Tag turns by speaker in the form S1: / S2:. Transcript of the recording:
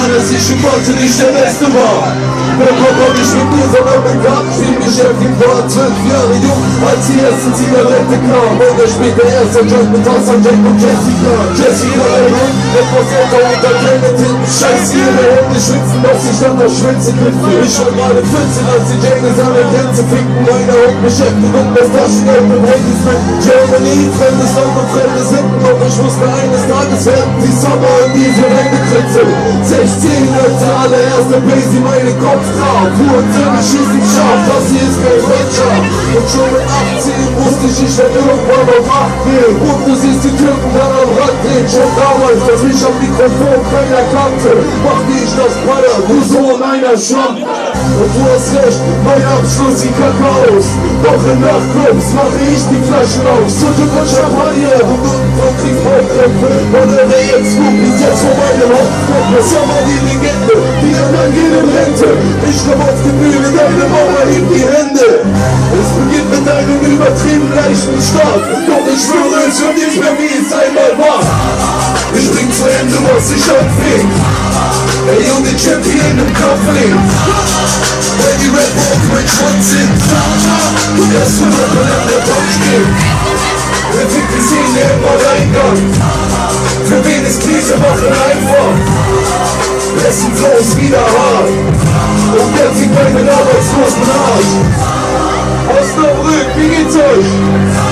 S1: dass ich im Worte nicht der Beste war. Der Kopf hab ich mit mir, sondern mit Garten viel beschäftigt war. 12 Jahre jung, als die erste Zigarette kam. Oder später erster Job mit Hassan, Jack und Jessica. Jessica, etwas älter und erkennt hinten. Scheiß ihre Hände schwitzen, dass ich dann noch schwitze. Ich war gerade 14, als die Jane seine Grenze ficken. Meine Hauptbeschäftigung, das Taschengeld mit Handys mit Germany. Fremdes Land und fremde Sitten. Doch ich wusste, eines Tages werden die Sommer in diese Wände kritzeln. 16, als der allererste Basie meine Kopf traf. Wurzeln schießen scharf, das hier ist kein Wirtschaft. Und schon mit 18 wusste ich werde irgendwann auf 8 gehen. Und du siehst die Türken dann am Rand drehen. Schon damals, dass mich am Mikrofon keiner kannte, machte ich das Feuer, du so in einer Schlampe. Und du hast recht, mein Abschluss sieht kacke aus. Doch in Nachtclubs mache ich die Flaschen auf. Zündel von Champagner, du und kriegst Hauptkrämpfe. Und der jetzt gut, bis jetzt vor meinem Hauptkrämpfe. Sommer die Legende, die anderen gehen in Rente. Ich komm auf die Bühne, deine Mauer hebt die Hände. Es beginnt mit einem übertrieben leichten Start. Doch ich schwöre, es wird nicht mehr wie es einmal war. Ich bring zu Ende, was ich anfing. Ey, und den Champion im Kampf lebt. Wenn die Rapper auf mein Schwanz sind, erst wenn Rapper in der Top steht. Wer fickt die Szene im Alleingang? Für wen ist Krise machen einfach? Wessen Flow ist wieder hart? Und wer zieht meinen arbeitslosen Arsch? Osnabrück, wie geht's euch?